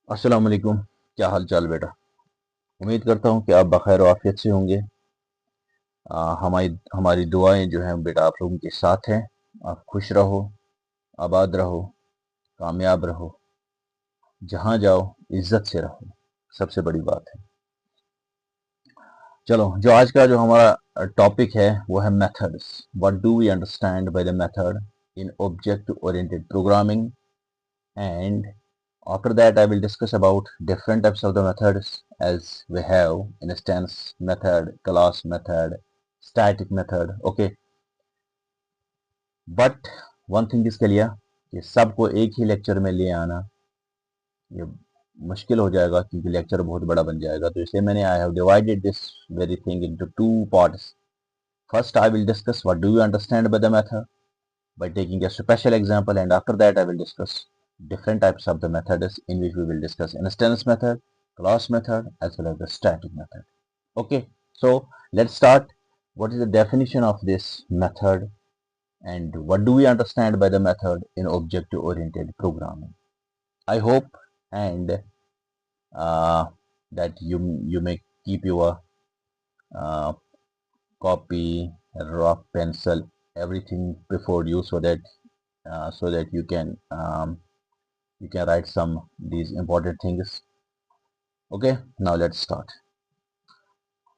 अस्सलाम वालेकुम। क्या हाल चाल बेटा। उम्मीद करता हूँ कि आप बखैर आफियत से होंगे। हमारी हमारी दुआएं जो हैं बेटा आप लोगों के साथ हैं। आप खुश रहो, आबाद रहो, कामयाब रहो, जहाँ जाओ इज्जत से रहो, सबसे बड़ी बात है। चलो, जो आज का जो हमारा टॉपिक है वो है methods. What do we understand by the method in object oriented programming, and after that I will discuss about different types of the methods, as we have instance method, class method, static method. Okay, but one thing is clear कि सबको एक ही lecture में ले आना ये मुश्किल हो जाएगा, क्योंकि लेक्चर बहुत बड़ा बन जाएगा। तो इसलिए मैंने I have divided this very thing into two parts. First I will discuss what do you understand by the method by taking a special example, and after that I will discuss different types of the methods, in which we will discuss instance method, class method, as well as the static method. Okay, so let's start. What is the definition of this method, and what do we understand by the method in object oriented programming? I hope and uh, that you may keep your uh, copy, rock, pencil, everything before you, so that you can write some these important things. Okay, now let's start.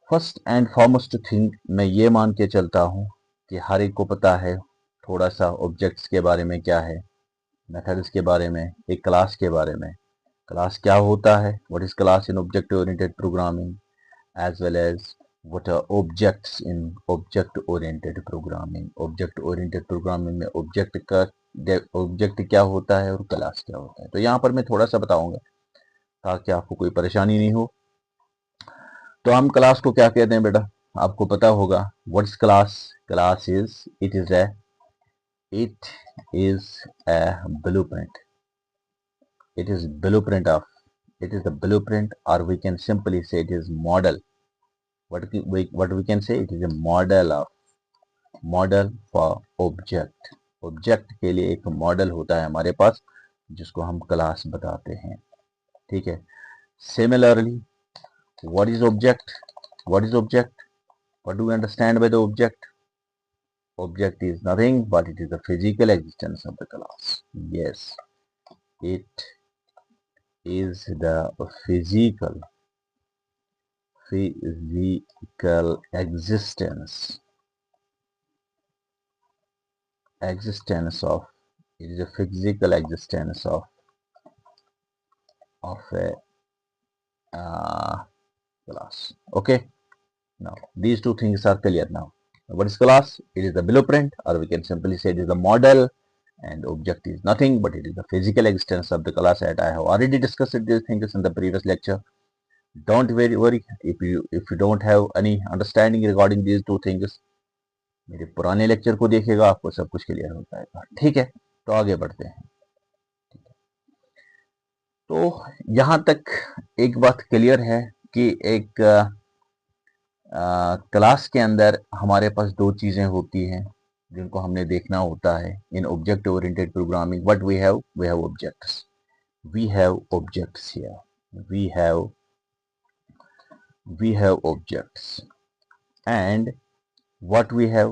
First and foremost thing, मैं ये मान के चलता हूँ कि हर एक को पता है थोड़ा सा ऑब्जेक्ट्स के बारे में क्या है, मेथड्स के बारे में, एक क्लास के बारे में। क्लास क्या होता है, what is class in object oriented programming, as well as what are objects in object oriented programming. Object oriented programming में ऑब्जेक्ट क्या होता है और क्लास क्या होता है, तो यहाँ पर मैं थोड़ा सा बताऊंगा ताकि आपको कोई परेशानी नहीं हो। तो हम क्लास को क्या कहते हैं बेटा, आपको पता होगा। What is class? Class is it is a blueprint. it is blueprint of it is the blueprint, or we can simply say it is model. What we can say, it is a model for object। Object के लिए एक model होता है हमारे पास, जिसको हम class बताते हैं। ठीक है। Similarly, what is object? What is object? What do we understand by the object? Object is nothing but it is the physical existence of the class. Yes, it is the physical existence of it is a physical existence of a class. Okay, now these two things are clear now. What is class? It is the blueprint, or we can simply say it is the model, and object is nothing but it is the physical existence of the class. And I have already discussed these things in the previous lecture. Don't worry if you don't have any understanding regarding these two things, मेरे पुराने lecture को देखिएगा, आपको सब कुछ clear हो जाएगा। ठीक है, तो आगे बढ़ते हैं। तो यहाँ तक एक बात क्लियर है कि एक क्लास के अंदर हमारे पास दो चीजें होती हैं जिनको हमने देखना होता है in object oriented programming. What we have objects, we have objects here, we have objects, and what we have,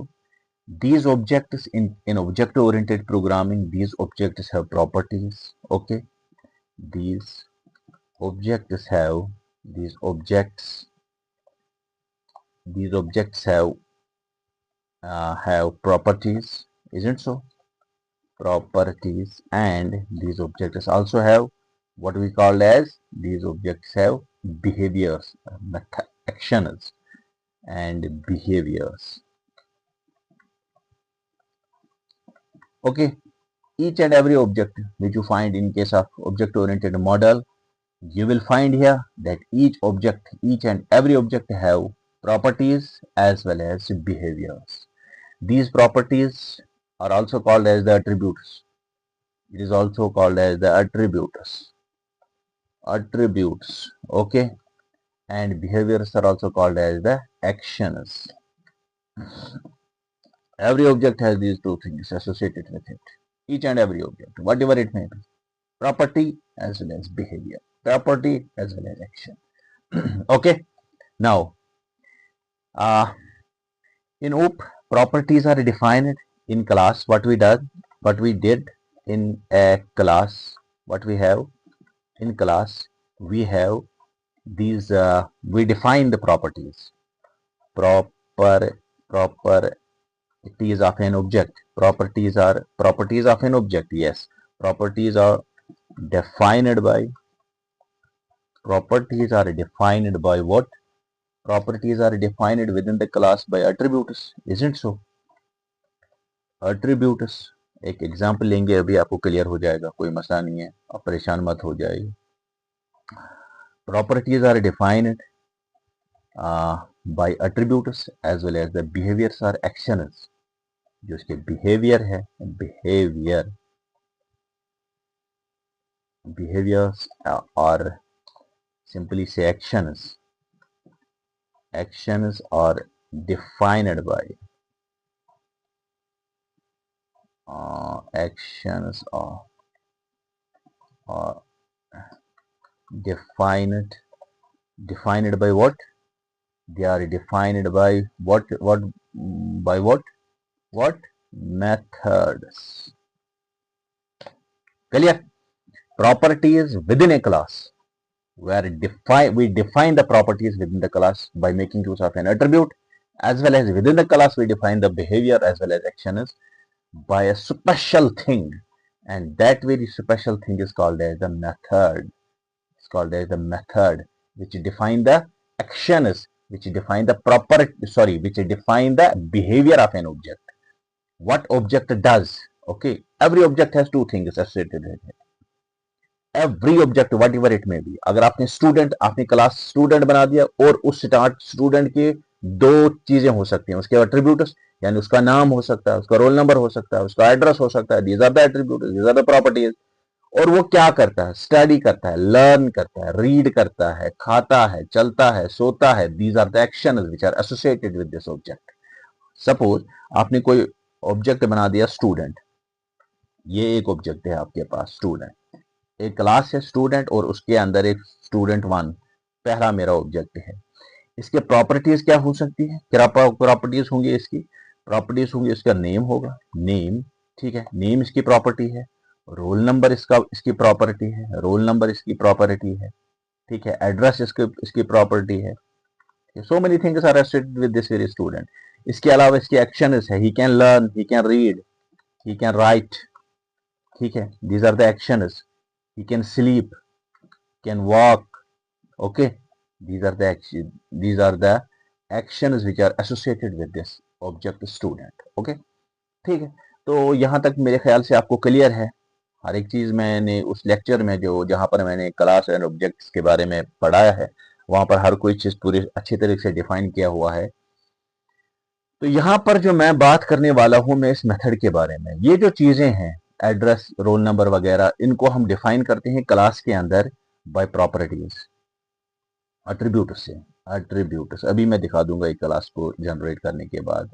these objects in object oriented programming, these objects have properties. Okay, these objects have these objects have properties, isn't so? Properties, and these objects also have what we call as, these objects have behaviors, actions and behaviors. Okay, each and every object which you find in case of object oriented model, you will find here that each and every object have properties as well as behaviors. These properties are also called as the attributes. It is also called as the attributes. Okay, and behaviors are also called as the actions. Every object has these two things associated with it. Each and every object, whatever it may be, property as well as behavior. property as well as action. Okay, now in OOP, properties are defined in class. What we did in a class, what we have in class, we have these. We define the properties. Properties of an object. Properties of an object. Yes, properties are defined by. Properties are defined by what? Properties are defined within the class by attributes. Isn't so? Attributes. एक example लेंगे, अभी आपको clear हो जाएगा, कोई मसला नहीं है, आप परेशान मत हो जाइए. Properties are defined by attributes as well as the behaviors or actions. जो इसके बिहेवियर है, behaviors or simply say actions are defined by actions are defined by what? They are defined by what? By what methods? Clear? Properties within a class, where we define the properties within the class by making use of an attribute, as well as within the class we define the behavior as well as actions by a special thing, and that very special thing is called as the method. It's called as the method, which define the actions, which define the which define the behavior of an object. What object does? Okay, every object has two things associated with it. Every object what ever it may be. अगर आपने class student बना दिया और उस student के दो चीजें हो सकती हैं, उसके एट्रीब्यूट्स, यानी उसका नाम हो सकता है, उसका रोल नंबर हो सकता है, उसका एड्रेस हो सकता है. These are the attributes, these are the properties. और वो क्या करता है? स्टडी करता है, लर्न करता है, रीड करता है, खाता है, चलता है, सोता है. These are the actions which are associated with this object. Suppose आपने कोई ऑब्जेक्ट बना दिया स्टूडेंट. ये एक ऑब्जेक्ट है आपके पास स्टूडेंट. एक क्लास है स्टूडेंट और उसके अंदर एक स्टूडेंट वन, पहला मेरा ऑब्जेक्ट है. इसके प्रॉपर्टीज क्या हो सकती है? क्या प्रॉपर्टीज होंगी इसकी? प्रॉपर्टीज होंगी, इसका नेम होगा, नेम, ठीक है, नेम इसकी प्रॉपर्टी है. रोल नंबर इसकी प्रॉपर्टी है, रोल नंबर इसकी प्रॉपर्टी है, ठीक है. एड्रेस इसकी प्रॉपर्टी है. So many things are associated with this very student. इसके अलावा इसके एक्शंस है, he can learn, he can read, he can write, ठीक है. These are the actions. He can sleep, can walk. Okay, these are the actions which are associated with this object student. Okay, ठीक है. तो यहाँ तक मेरे ख्याल से आपको क्लियर है. हर एक चीज मैंने उस लेक्चर में जहाँ पर मैंने क्लास एंड ऑब्जेक्ट्स के बारे में पढ़ाया है, वहां पर हर कोई चीज पूरी अच्छी तरीके से डिफाइन किया हुआ है. तो यहाँ पर जो मैं बात करने वाला हूँ, मैं इस मेथड के बारे में. ये जो चीजें हैं, एड्रेस, रोल नंबर वगैरह, इनको हम डिफाइन करते हैं क्लास के अंदर बाय प्रॉपर्टीज, एट्रीब्यूट्स से. एट्रीब्यूट्स अभी मैं दिखा दूंगा एक क्लास को जनरेट करने के बाद.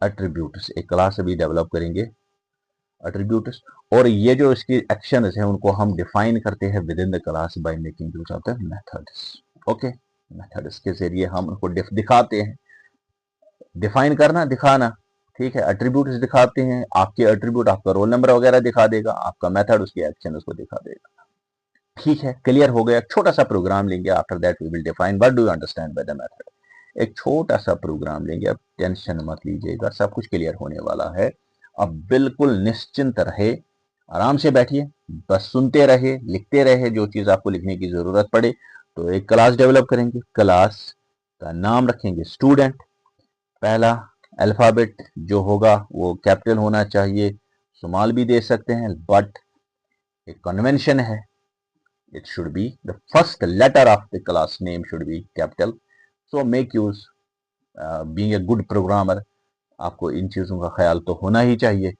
एट्रीब्यूट्स एक क्लास अभी डेवलप करेंगे, एट्रीब्यूट्स. और ये जो इसकी एक्शंस हैं उनको हम डिफाइन करते हैं with in the class by making use of the methods. Okay, methods के जरिए हम उनको दिखाते हैं. डिफाइन करना, दिखाना, ठीक है. एट्रीब्यूट्स दिखाते हैं, आपके एट्रीब्यूट आपका रोल नंबर वगैरह दिखा देगा, आपका मेथड उसके एक्शन उसको दिखा देगा. ठीक है, क्लियर हो गया. एक छोटा सा प्रोग्राम लेंगे, after that we will define what do you understand by the method. एक छोटा सा प्रोग्राम लेंगे, अब टेंशन मत लीजिएगा, सब कुछ क्लियर होने वाला है. अब बिल्कुल निश्चिंत रहे, आराम से बैठिए, बस सुनते रहे, लिखते रहे जो चीज आपको लिखने की जरूरत पड़े. तो एक क्लास डेवलप करेंगे, क्लास का नाम रखेंगे स्टूडेंट. पहला अल्फाबेट जो होगा वो कैपिटल होना चाहिए, स्मॉल भी दे सकते हैं, बट एक कन्वेंशन है, it should be the first letter of the class name should be capital. So make use, being a good programmer, आपको इन चीज़ों का ख्याल तो होना ही चाहिए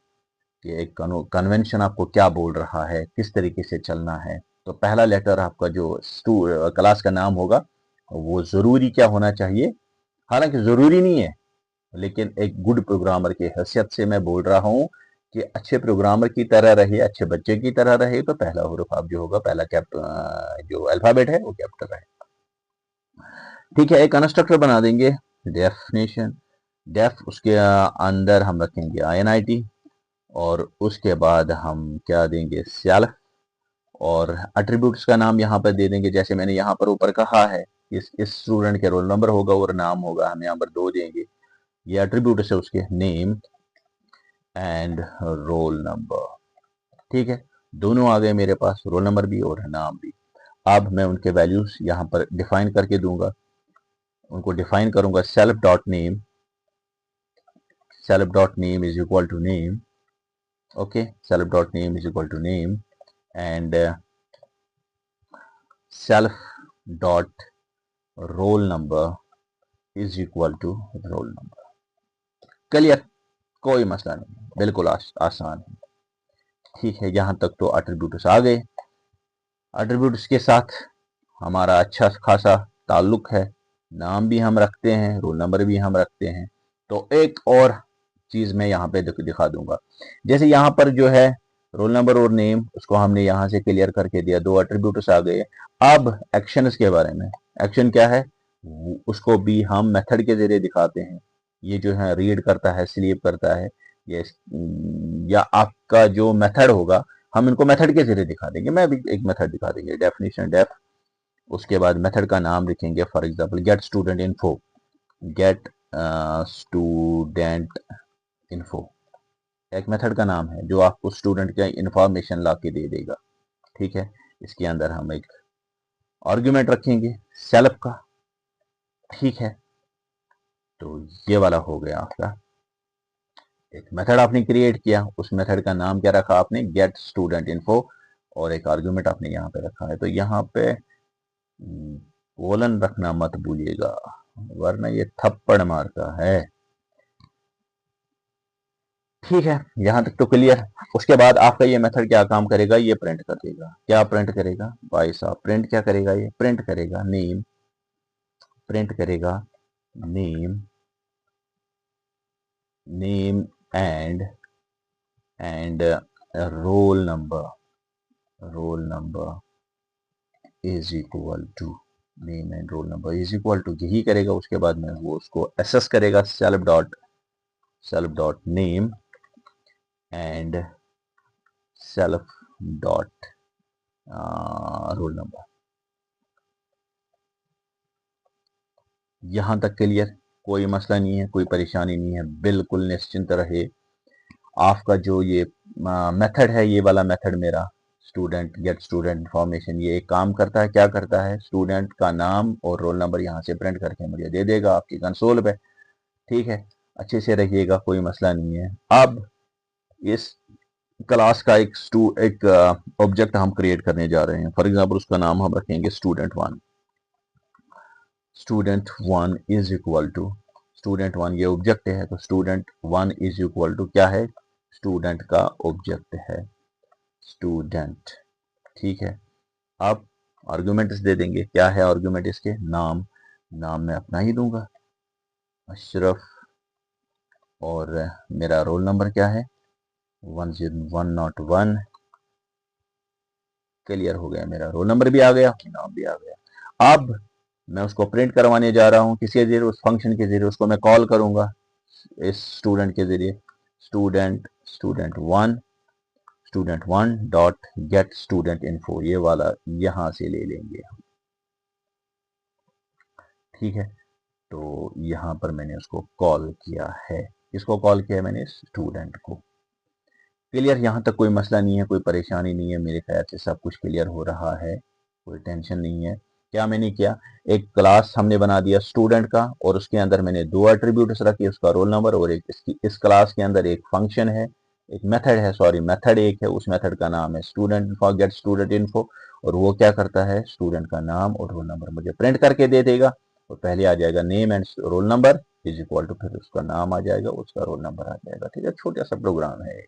कि एक कन्वेंशन आपको क्या बोल रहा है, किस तरीके से चलना है. तो पहला लेटर आपका जो क्लास का नाम होगा वो ज़रूरी क्या होना चाहिए, हालांकि ज़रूरी नहीं है, लेकिन एक गुड प्रोग्रामर की हैसियत से मैं बोल रहा हूँ कि अच्छे प्रोग्रामर की तरह रहे, अच्छे बच्चे की तरह रहे, तो पहला हुरुफ आप जो होगा, पहला जो अल्फाबेट है वो कैपिटल रहे। ठीक है, एक कंस्ट्रक्टर बना देंगे डेफिनेशन डेफ, उसके अंदर हम रखेंगे INIT, और उसके बाद हम क्या देंगे, सेल्फ, और एट्रीब्यूट्स का नाम यहाँ पर दे देंगे, जैसे मैंने यहाँ पर ऊपर कहा है, इस स्टूडेंट के रोल नंबर होगा और नाम होगा, हम यहाँ पर 2 देंगे। ये एट्रीब्यूट है उसके, नेम एंड रोल नंबर। ठीक है, दोनों आ गए मेरे पास, रोल नंबर भी और नाम भी। अब मैं उनके वैल्यूज यहाँ पर डिफाइन करके दूंगा, उनको डिफाइन करूंगा, self dot name is equal to name, okay, self dot name is equal to name, and self dot roll number is equal to roll number. Clear, कोई मसला नहीं, बिल्कुल आसान है। ठीक है, यहां तक तो एट्रीब्यूट्स आ गए। एट्रीब्यूट्स के साथ हमारा अच्छा खासा ताल्लुक है, नाम भी हम रखते हैं, रोल नंबर भी हम रखते हैं। तो एक और चीज मैं यहाँ पे दिखा दूंगा, जैसे यहाँ पर जो है रोल नंबर और नेम, उसको हमने यहाँ से क्लियर करके दिया, 2 एट्रीब्यूट्स आ गए। अब एक्शंस के बारे में, एक्शन क्या है उसको भी हम मेथड के जरिए दिखाते हैं। ये जो है रीड करता है, स्लीप करता है, ये या आपका जो मेथड होगा, हम इनको मेथड के जरिए दिखा देंगे। मैं भी एक मेथड दिखा देंगे, डेफिनेशन डेफ, उसके बाद मेथड का नाम लिखेंगे, for example get student info, get student info एक मेथड का नाम है जो आपको स्टूडेंट का इंफॉर्मेशन ला के दे देगा। ठीक है, इसके अंदर हम एक आर्गुमेंट रखेंगे सेल्फ का। ठीक है, तो ये वाला हो गया आपका, एक मेथड आपने क्रिएट किया, उस मेथड का नाम क्या रखा आपने, गेट स्टूडेंट इन्फो, और एक आर्गुमेंट आपने यहाँ पे रखा है। तो यहाँ पे कोलन रखना मत भूलिएगा, वरना ये थप्पड़ मारता है। ठीक है, यहां तक तो क्लियर। उसके बाद आपका ये मेथड क्या काम करेगा, ये प्रिंट कर देगा। क्या प्रिंट करेगा भाई साहब, प्रिंट क्या करेगा, ये प्रिंट करेगा नेम, प्रिंट करेगा name, name and roll number is equal to, name and roll number is equal to यही करेगा। उसके बाद में वो उसको एसेस करेगा, self dot name and self dot roll number. यहां तक क्लियर, कोई मसला नहीं है, कोई परेशानी नहीं है, बिल्कुल निश्चिंत रहे। आपका जो ये मेथड है, ये वाला मेथड मेरा स्टूडेंट गेट स्टूडेंट इंफॉर्मेशन, ये एक काम करता है, क्या करता है, स्टूडेंट का नाम और रोल नंबर यहाँ से प्रिंट करके मुझे दे देगा आपकी कंसोल पे। ठीक है, अच्छे से रहिएगा, कोई मसला नहीं है। अब इस क्लास का एक ऑब्जेक्ट हम क्रिएट करने जा रहे हैं। फॉर एग्जाम्पल उसका नाम हम रखेंगे student one. Student one is equal to, student one ये ऑब्जेक्ट है, तो स्टूडेंट1 इज इक्वल टू क्या है, स्टूडेंट का ऑब्जेक्ट है स्टूडेंट। ठीक है, अब आर्गुमेंट दे देंगे, क्या है आर्गुमेंट इसके, नाम मैं अपना ही दूंगा अशरफ, और मेरा रोल नंबर क्या है 10101। क्लियर हो गया, मेरा रोल नंबर भी आ गया, नाम भी आ गया। अब मैं उसको प्रिंट करवाने जा रहा हूँ किसी जरिए, उस फंक्शन के जरिए उसको मैं कॉल करूंगा इस स्टूडेंट के जरिए, student one dot gate student info, ये वाला यहां से ले लेंगे। ठीक है, तो यहां पर मैंने उसको कॉल किया है, किसको कॉल किया है मैंने, स्टूडेंट को। क्लियर, यहां तक कोई मसला नहीं है, कोई परेशानी नहीं है, मेरे ख्याल से सब कुछ क्लियर हो रहा है, कोई टेंशन नहीं है। क्या मैंने किया, एक क्लास हमने बना दिया स्टूडेंट का, और उसके अंदर मैंने 2 एट्रीब्यूट्स रखे, उसका रोल नंबर, और एक इस क्लास के अंदर एक फंक्शन है, एक मेथड है, सॉरी मेथड एक है, उस मेथड का नाम है student info, get student info, और वो क्या करता है, स्टूडेंट का नाम और रोल नंबर मुझे प्रिंट करके दे देगा। और पहले आ जाएगा name and roll number is equal to, फिर उसका नाम आ जाएगा, उसका रोल नंबर आ जाएगा। ठीक है, छोटा सा प्रोग्राम है।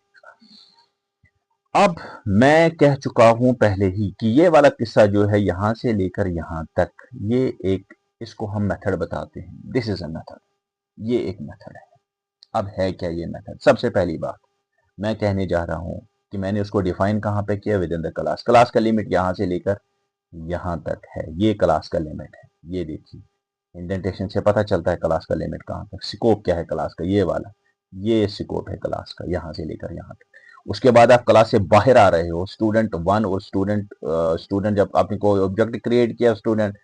अब मैं कह चुका हूं पहले ही कि ये वाला किस्सा जो है यहां से लेकर यहां तक, ये एक, इसको हम मेथड बताते हैं, दिस इज अ मेथड, ये एक मेथड है। अब है क्या ये मेथड, सबसे पहली बात मैं कहने जा रहा हूँ कि मैंने उसको डिफाइन कहाँ पे किया, with in the class. Class का लिमिट यहाँ से लेकर यहाँ तक है, ये क्लास का लिमिट है। ये देखिए इंडेंटेशन से पता चलता है क्लास का लिमिट कहाँ तक, स्कोप क्या है क्लास का, ये वाला, ये स्कोप है क्लास का, यहाँ से लेकर यहाँ तक। उसके बाद आप क्लास से बाहर आ रहे हो, स्टूडेंट वन और स्टूडेंट जब आपने कोई ऑब्जेक्ट क्रिएट किया स्टूडेंट,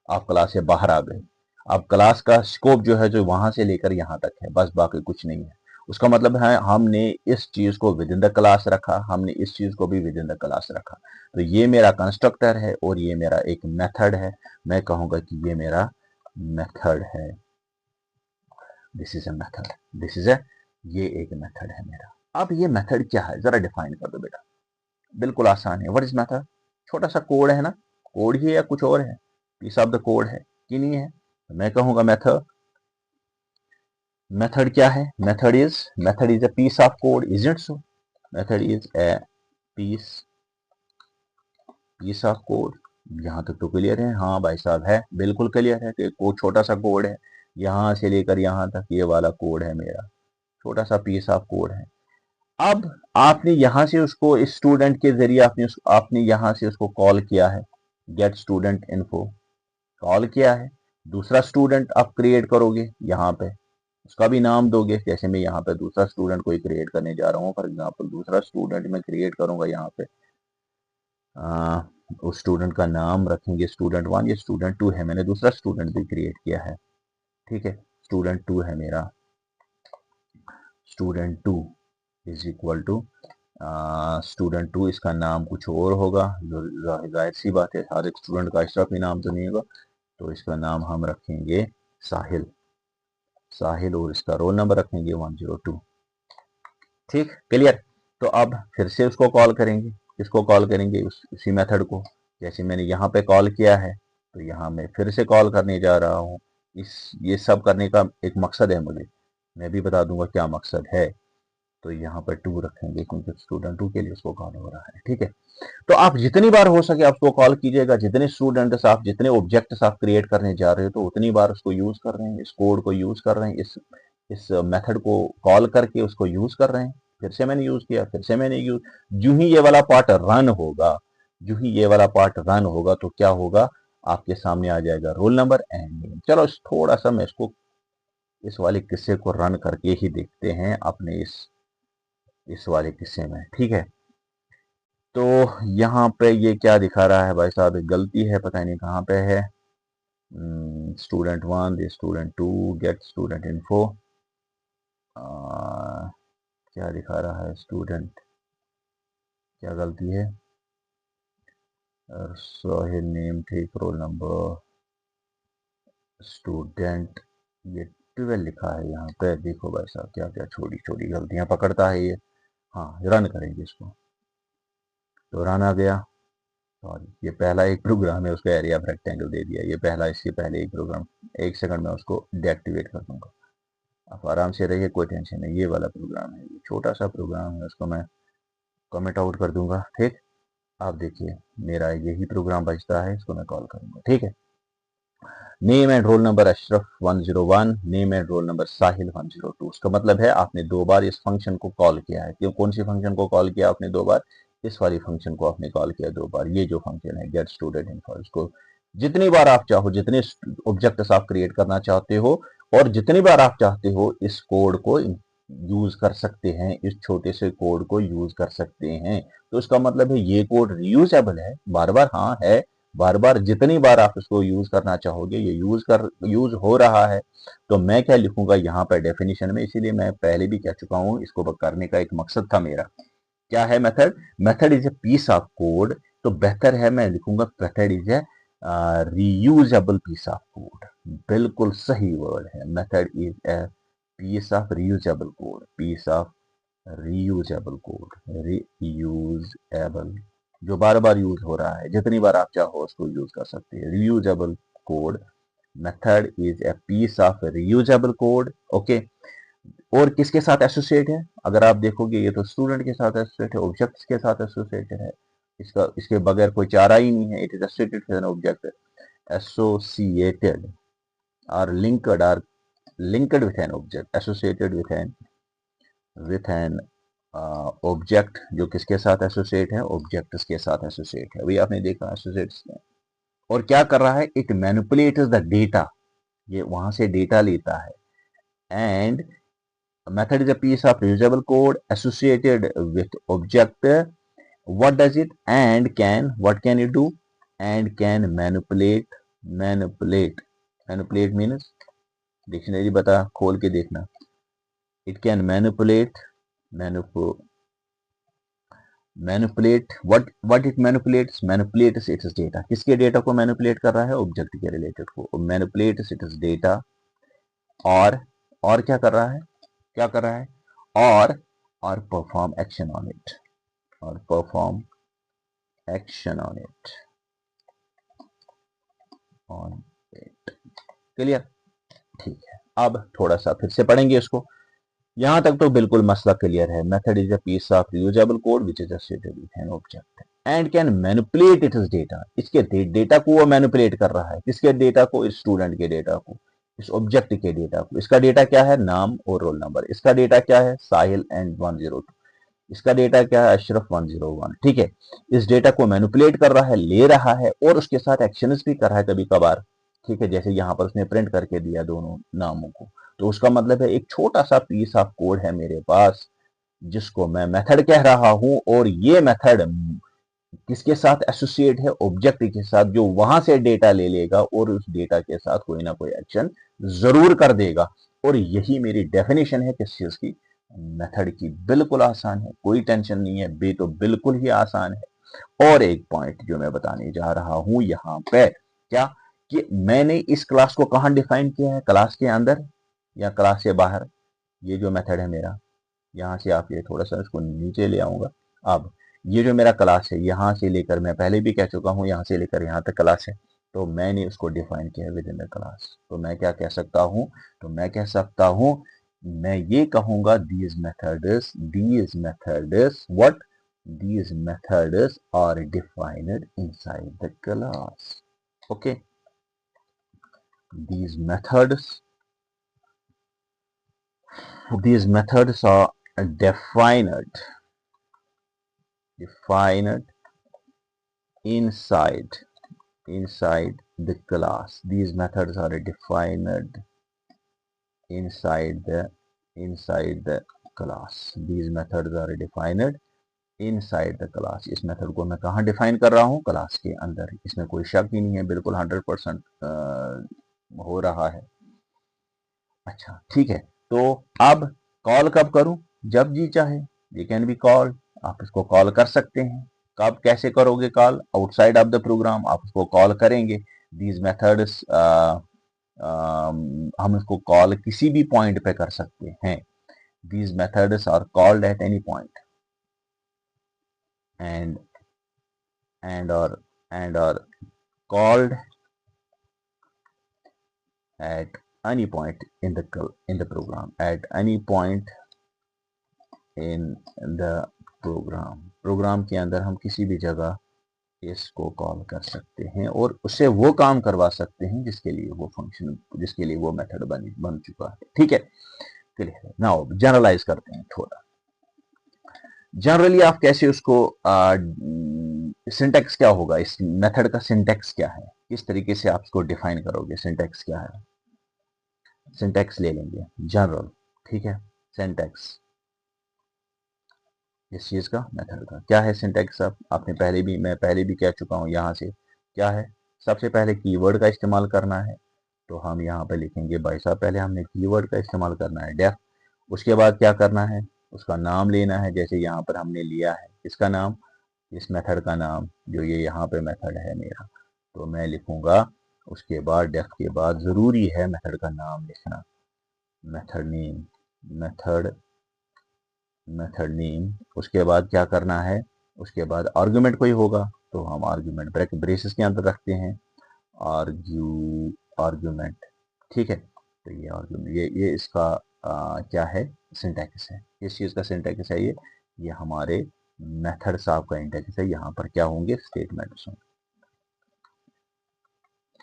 आप क्लास से बाहर आ गए। अब क्लास का स्कोप जो है जो वहां से लेकर यहाँ तक है, बस बाकी कुछ नहीं है। उसका मतलब है हमने इस चीज को विद इन द क्लास रखा, हमने इस चीज को भी विद इन द क्लास रखा। तो ये मेरा कंस्ट्रक्टर है और ये मेरा एक मेथड है। मैं कहूंगा कि ये मेरा मेथड है, this is a method, this is a, ये एक मेथड है मेरा। अब ये मेथड क्या है जरा डिफाइन कर दो बेटा। बिल्कुल आसान है। What is method? छोटा सा कोड है ना, कोड ही है या कुछ और है, पीस ऑफ द कोड है कि नहीं है? तो मैं कहूंगा मेथड, मेथड क्या है? Method is a piece of code, is it so? Method is a piece of code. यहाँ तक तो क्लियर है? हाँ भाई साहब है, बिल्कुल क्लियर है कि कोड छोटा सा कोड है, यहाँ से लेकर यहाँ तक ये वाला कोड है मेरा, छोटा सा पीस ऑफ कोड है। अब आपने यहाँ से उसको इस स्टूडेंट के जरिए आपने यहाँ से उसको कॉल किया है, गेट स्टूडेंट इन्फो कॉल किया है। दूसरा स्टूडेंट आप क्रिएट करोगे यहाँ पे, उसका भी नाम दोगे। जैसे मैं यहाँ पे दूसरा स्टूडेंट कोई क्रिएट करने जा रहा हूँ, फॉर एग्जाम्पल दूसरा स्टूडेंट मैं क्रिएट करूंगा यहाँ पे, उस स्टूडेंट का नाम रखेंगे स्टूडेंट वन। ये स्टूडेंट टू है, मैंने दूसरा स्टूडेंट भी क्रिएट किया है, ठीक है, स्टूडेंट टू है मेरा। Student two is equal to student two, इसका नाम कुछ और होगा, जाहिर सी बात है, हर एक स्टूडेंट का इस तरह भी नाम तो नहीं होगा, तो इसका नाम हम रखेंगे साहिल, साहिल, और इसका रोल नंबर रखेंगे 102। ठीक, क्लियर? तो अब फिर से उसको कॉल करेंगे, किसको कॉल करेंगे? उसी मेथड को। जैसे मैंने यहाँ पे कॉल किया है, तो यहाँ मैं फिर से कॉल करने जा रहा हूँ। ये सब करने का एक मकसद है मुझे, मैं भी बता दूंगा क्या मकसद है। तो यहाँ पर 2 रखेंगे क्योंकि स्टूडेंट 2 के लिए उसको कॉल हो रहा है, ठीक है। तो आप जितनी बार हो सके आप उसको कॉल कीजिएगा, जितने स्टूडेंट्स आप, जितने ऑब्जेक्ट्स आप क्रिएट करने जा रहे हो, तो उतनी बार उसको यूज कर रहे हैं, इस कोड को यूज कर रहे हैं, इस मेथड को कॉल करके उसको यूज कर रहे हैं। फिर से मैंने यूज किया, फिर से मैंने यूज, जो ही ये वाला पार्ट रन होगा, जो ही ये वाला पार्ट रन होगा, तो क्या होगा, आपके सामने आ जाएगा रोल नंबर एंड नेम। चलो थोड़ा सा मैं इसको, इस वाले किस्से को रन करके ही देखते हैं अपने इस वाले किस्से में, ठीक है। तो यहाँ पे ये क्या दिखा रहा है भाई साहब, एक गलती है, पता नहीं कहाँ पे है। Student one, student two, get student info, क्या दिखा रहा है स्टूडेंट, क्या गलती है? सोहेल नेम, ठीक, रोल नंबर, स्टूडेंट, ये 12 लिखा है यहाँ पे। देखो भाई साहब क्या क्या छोटी छोटी गलतियां पकड़ता है ये। हाँ, रन करेंगे इसको, तो रन आ गया। सॉरी, ये पहला एक प्रोग्राम है, उसको एरिया ऑफ रेक्टेंगल दे दिया, ये पहला, इसके पहले एक प्रोग्राम, एक सेकंड में उसको डीएक्टिवेट कर दूंगा। आप आराम से रहिए, कोई टेंशन नहीं। ये वाला प्रोग्राम है, ये छोटा सा प्रोग्राम है, उसको मैं कमेंट आउट कर दूंगा, ठीक। आप देखिए मेरा यही प्रोग्राम बचता है, इसको मैं कॉल करूंगा, ठीक है। Name and roll number Ashraf 101, name and roll number Sahil 102। उसका मतलब है आपने 2 बार इस फंक्शन को कॉल किया है। क्यों, कौन सी फंक्शन को कॉल किया आपने 2 बार? इस वाली फंक्शन को आपने कॉल किया 2 बार। ये जो फंक्शन है गेट स्टूडेंट इन्फो, इसको जितनी बार आप चाहो, जितने ऑब्जेक्ट्स आप क्रिएट करना चाहते हो और जितनी बार आप चाहते हो, इस कोड को यूज कर सकते हैं, इस छोटे से कोड को यूज कर सकते हैं। तो इसका मतलब है ये कोड रीयूजेबल है, बार बार, हाँ है, बार बार जितनी बार आप इसको यूज करना चाहोगे ये यूज हो रहा है। तो मैं क्या लिखूंगा यहाँ पर डेफिनेशन में, इसीलिए मैं पहले भी कह चुका हूँ, इसको करने का एक मकसद था मेरा। क्या है method? Method is a piece of code. तो बेहतर है मैं लिखूंगा method is a reusable piece of code. बिल्कुल सही वर्ड है, method is a piece of reusable code, piece of reusable code, reusable, जो बार बार यूज हो रहा है, जितनी बार आप चाहो उसको यूज कर सकते हैं, reusable code. Method is a piece of reusable code, okay. और किसके साथ एसोसिएट है? अगर आप देखोगे ये तो स्टूडेंट के साथ एसोसिएट है, ऑब्जेक्ट्स के साथ एसोसिएटेड है, इसके बगैर कोई चारा ही नहीं है। It is associated with an object, associated or linked with an object, associated with an object जो किसके साथ एसोसिएट है, ऑब्जेक्ट्स के साथ एसोसिएट है। अभी आपने देखा एसोसिएट्स में, और क्या कर रहा है, इट मैनिपुलेट्स द डेटा, ये वहां से डेटा लेता है। And method is a piece of usable code associated with object, what does it, and can, what can it do, and can manipulate, manipulate means dictionary बता खोल के देखना, it can manipulate, what it manipulates its data, किसके data को manipulate कर रहा है, object के रिलेटेड को, मैनिपुलेट्स इट्स डेटा, और क्या कर रहा है, और perform action on it, on it. Clear, ठीक है। अब थोड़ा सा फिर से पढ़ेंगे इसको, यहां तक तो बिल्कुल मसला क्लियर है। Method is a piece of reusable code which is associated with an object and can manipulate its data, इसके डेटा को वो मैनिपुलेट कर रहा है, किसके डेटा को, इस स्टूडेंट के डेटा को, इस ऑब्जेक्ट के डेटा को। इसका डेटा क्या है, नाम और रोल नंबर। इसका डेटा क्या है, साहिल एंड 102। इसका डेटा क्या है, अशरफ 101। ठीक है, इस डेटा को मैनिपुलेट कर रहा है, ले रहा है, और उसके साथ एक्शंस भी कर रहा है कभी कभार। ठीक है, जैसे यहाँ पर उसने प्रिंट करके दिया दोनों नामों को, तो उसका मतलब है एक छोटा सा पीस ऑफ कोड है मेरे पास जिसको मैं मेथड कह रहा हूं, और ये मेथड किसके साथ एसोसिएट है, ऑब्जेक्ट के साथ, जो वहां से डेटा ले लेगा और उस डेटा के साथ कोई ना कोई एक्शन जरूर कर देगा। और यही मेरी डेफिनेशन है किस चीज की, मेथड की। बिल्कुल आसान है, कोई टेंशन नहीं है, बे तो बिल्कुल ही आसान है। और एक पॉइंट जो मैं बताने जा रहा हूं यहां पे, क्या कि मैंने इस क्लास को कहां डिफाइन किया है, क्लास के अंदर या क्लास से बाहर। ये जो मेथड है मेरा, यहां से आप ये थोड़ा सा इसको नीचे ले आऊंगा। अब ये जो मेरा क्लास है, यहां से लेकर, मैं पहले भी कह चुका हूं, यहां से लेकर यहां तक क्लास है, तो मैंने उसको डिफाइन किया विद इन द क्लास। तो मैं क्या कह सकता हूं, मैं ये कहूंगा these methods are defined inside the class. Okay, these methods are defined inside the class. These methods are defined inside the class. These methods are defined inside the class. इस मेथड को मैं कहाँ डिफाइन कर रहा हूँ, class के अंदर। इसमें कोई शक ही नहीं है, बिल्कुल 100% हो रहा है। अच्छा, ठीक है, तो अब कॉल कब करूं, जब जी चाहे, ये कैन बी कॉल, आप इसको कॉल कर सकते हैं। कब, कैसे करोगे call, outside of the program आप उसको कॉल करेंगे। दीज मेथड्स हम इसको कॉल किसी भी पॉइंट पे कर सकते हैं। These methods are called at any point and are called at any point in the program, at any point in the program के अंदर हम किसी भी जगह इसको कॉल कर सकते हैं और उससे वो काम करवा सकते हैं जिसके लिए वो फंक्शन, जिसके लिए वो मेथड बन चुका है। ठीक है, क्लियर है। नाउ जनरलाइज करते हैं थोड़ा। जनरली आप कैसे उसको सिंटेक्स क्या होगा, इस मेथड का सिंटेक्स क्या है, किस तरीके से आप इसको डिफाइन करोगे, सिंटेक्स क्या है। सिंटेक्स ले लेंगे जनरल, ठीक है। सिंटेक्स इस चीज का, मेथड का क्या है सिंटेक्स। आपने मैं पहले भी कह चुका हूं, यहां से क्या है, सबसे पहले कीवर्ड का इस्तेमाल करना है। तो हम यहाँ पे लिखेंगे, भाई साहब पहले हमने कीवर्ड का इस्तेमाल करना है, डेफ। उसके बाद क्या करना है, उसका नाम लेना है, जैसे यहाँ पर हमने लिया है इसका नाम, इस मेथड का नाम, जो ये यहाँ पे मेथड है मेरा, तो मैं लिखूंगा। उसके बाद डेफ के बाद जरूरी है मेथड का नाम लिखना, मेथड नेम, मेथड नेम। उसके बाद क्या करना है, उसके बाद आर्गुमेंट कोई होगा तो हम आर्गुमेंट ब्रेसेस के अंदर रखते हैं, आर्गुमेंट। ठीक है, तो ये आर्गुमेंट, ये इसका क्या है, सिंटैक्स है। किस चीज का सिंटैक्स है ये हमारे मेथड साहब का इंटैक्स है। यहाँ पर क्या होंगे, स्टेटमेंट्स होंगे,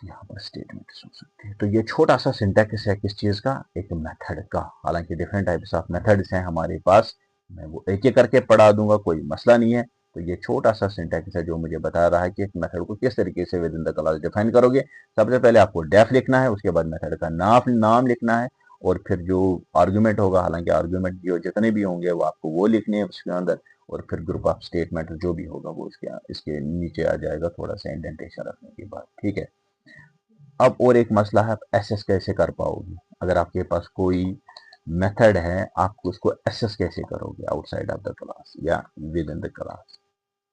यहाँ पर स्टेटमेंट्स हो सकते हैं। तो ये छोटा सा सिंटैक्स है किस चीज का, एक मेथड का। हालांकि डिफरेंट टाइप्स ऑफ मेथड्स हैं हमारे पास मैं वो एक एक करके पढ़ा दूंगा, कोई मसला नहीं है। तो ये छोटा सा सिंटैक्स है जो मुझे बता रहा है कि एक मेथड को किस तरीके से with in the class define करोगे। सबसे पहले आपको डेफ लिखना है, उसके बाद मेथड का नाम लिखना है, और फिर जो आर्गुमेंट होगा, हालांकि आर्गुमेंट जो जितने भी होंगे वो आपको वो लिखने हैं उसके अंदर, और फिर ग्रुप ऑफ स्टेटमेंट जो भी होगा वो इसके नीचे आ जाएगा, थोड़ा सा इंडेंटेशन रखने के बाद। ठीक है। अब और एक मसला है, आप एसएस कैसे कर पाओगे। अगर आपके पास कोई मेथड है, आप उसको एसएस कैसे करोगे आउटसाइड ऑफ द क्लास या विद इन द क्लास।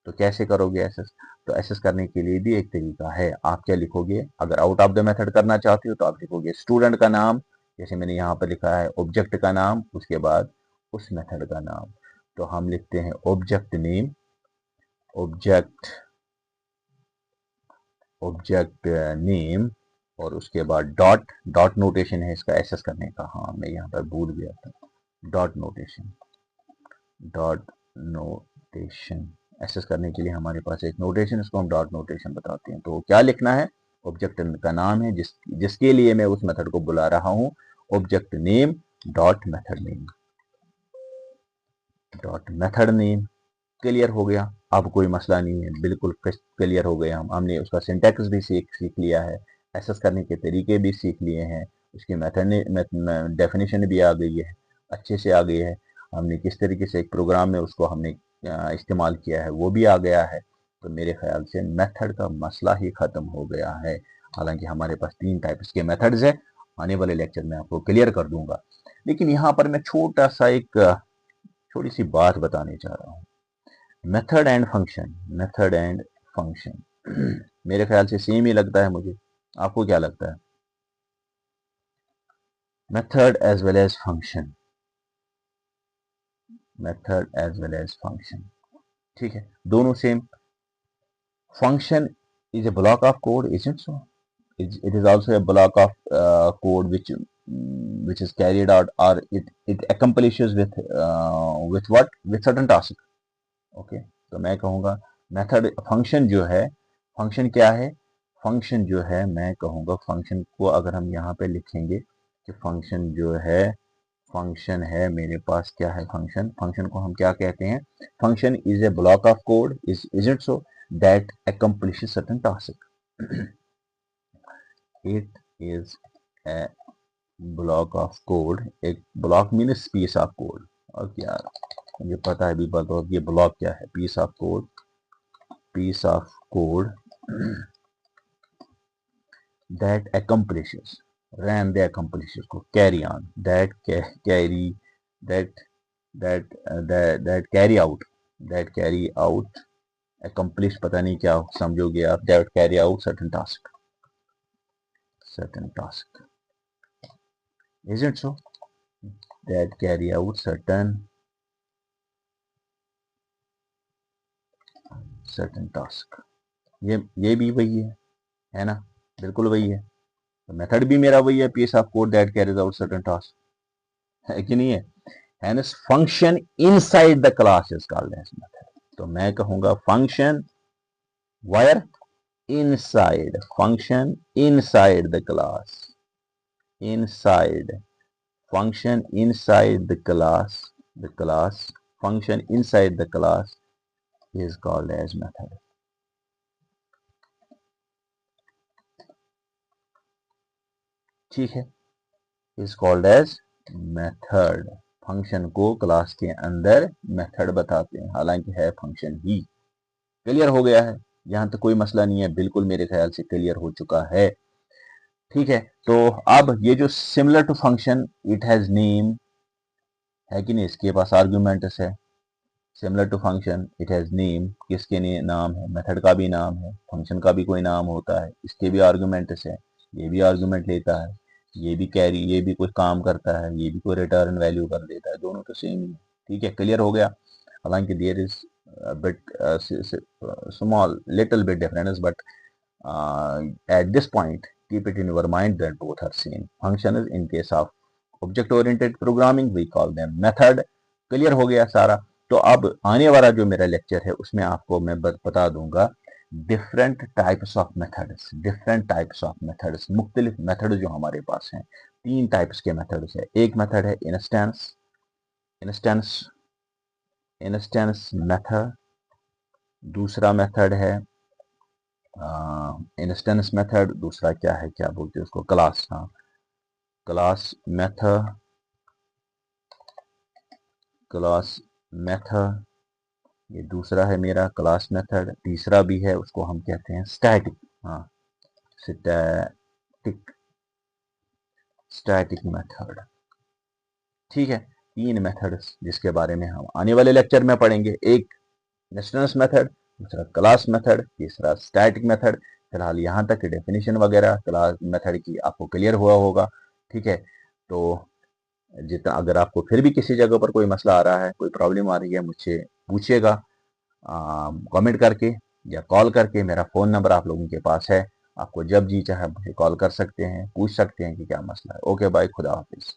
तो कैसे करोगे एसएस। तो एसएस करने के लिए भी एक तरीका है। आप क्या लिखोगे, अगर आउट ऑफ द मेथड करना चाहते हो तो आप लिखोगे स्टूडेंट का नाम, जैसे मैंने यहाँ पर लिखा है ऑब्जेक्ट का नाम, उसके बाद उस मेथड का नाम। तो हम लिखते हैं object name, object object name, और उसके बाद डॉट नोटेशन है इसका एसेस करने का। हाँ, मैं यहाँ पर भूल गया था। Dot notation, dot notation access करने के लिए हमारे पास एक नोटेशन, इसको हम डॉट नोटेशन बताते हैं। तो क्या लिखना है, ऑब्जेक्ट का नाम है जिसके लिए मैं उस मेथड को बुला रहा हूँ, object name dot method name, dot method name. Clear हो गया। अब कोई मसला नहीं है, बिल्कुल क्लियर हो गया। हमने उसका सिंटैक्स भी सीख लिया है, एसेस करने के तरीके भी सीख लिए हैं, उसकी मेथड डेफिनेशन भी आ गई है, अच्छे से आ गई है। हमने किस तरीके से एक प्रोग्राम में उसको हमने इस्तेमाल किया है वो भी आ गया है। तो मेरे ख्याल से मेथड का मसला ही ख़त्म हो गया है। हालांकि हमारे पास 3 टाइप्स के मेथड्स है, आने वाले लेक्चर में आपको क्लियर कर दूंगा। लेकिन यहाँ पर मैं छोटा सा एक छोटी सी बात बताने चाह रहा हूँ। Method and function, method and function मेरे ख्याल से सेम ही लगता है मुझे। आपको क्या लगता है। Method as well as function, method as well as function, ठीक है, दोनों same. Function is a block of code, isn't so? It is also a block of code which is carried out, or it accomplishes with what, with certain task. Okay, तो मैं कहूँगा method function जो है, function क्या है, function जो है, मैं कहूँगा फंक्शन को अगर हम यहाँ पे लिखेंगे कि फंक्शन जो है, फंक्शन है मेरे पास क्या है, फंक्शन, फंक्शन को हम क्या कहते हैं, function is a block of code, is it so, that accomplishes certain task. It is a block of code, एक block means piece of code. और क्या, मुझे पता है, भी बताओ ये ब्लॉक क्या है, piece of code, piece of code that accomplishes, ran the accomplishes को carry on, that carry, that that carry out, accomplish पता नहीं क्या समझोगे आप, that carry out certain task, certain task, isn't so, that carry out certain task। ये भी वही है ना, बिल्कुल वही है। तो मेथड भी मेरा वही है, piece of code that carries out certain task, है कि नहीं है। Hence function inside the class is called as method। तो मैं कहूंगा function where, inside, function inside the class, inside, function inside the class, function inside the class is called as method। ठीक है, is called as method। Function को class के अंदर method बताते हैं, हालांकि है फंक्शन ही। क्लियर हो गया है, यहां तक कोई मसला नहीं है, बिल्कुल मेरे ख्याल से क्लियर हो चुका है। ठीक है, तो अब ये जो similar to function, it has name, है कि नहीं, इसके पास आर्गुमेंट्स है। Similar to function it has name, किसके नाम है, मेथड का भी नाम है, फंक्शन का भी कोई नाम होता है, इसके भी आर्गुमेंट्स है, ये भी आर्गुमेंट लेता है, ये भी कैरी, ये भी कुछ काम करता है, ये भी कोई रिटर्न वैल्यू कर देता है, दोनों तो सेम ही है। ठीक है, क्लियर हो गया। हालांकि there is bit small little bit difference, but at this point keep it in your mind that both are same। function is in case of object oriented programming we call them method। Clear हो गया सारा। तो अब आने वाला जो मेरा lecture है उसमें आपको मैं बता दूंगा different types of methods, different types of methods, मुख्तलिफ मेथड जो हमारे पास हैं। 3 टाइप्स के मेथड्स है। एक मेथड है इंस्टेंस, इंस्टेंस इंस्टेंस मेथड, दूसरा मेथड है इंस्टेंस मेथड, दूसरा क्या है, क्या बोलते हैं उसको, क्लास। हाँ, क्लास मेथड, क्लास मेथड, ये दूसरा है मेरा क्लास मेथड। तीसरा भी है, उसको हम कहते हैं स्टैटिक। हाँ, स्टैटिक, स्टैटिक मेथड। ठीक है, तीन मेथड्स जिसके बारे में हम आने वाले लेक्चर में पढ़ेंगे। एक इंस्टेंस मेथड, दूसरा क्लास मेथड, तीसरा स्टैटिक मेथड। फिलहाल यहाँ तक डेफिनेशन वगैरह क्लास मेथड की आपको क्लियर हुआ होगा। ठीक है, तो जितना, अगर आपको फिर भी किसी जगह पर कोई मसला आ रहा है, कोई प्रॉब्लम आ रही है, मुझसे पूछिएगा कमेंट करके या कॉल करके। मेरा फ़ोन नंबर आप लोगों के पास है, आपको जब जी चाहे मुझे कॉल कर सकते हैं, पूछ सकते हैं कि क्या मसला है। ओके बाय, खुदा हाफिज़।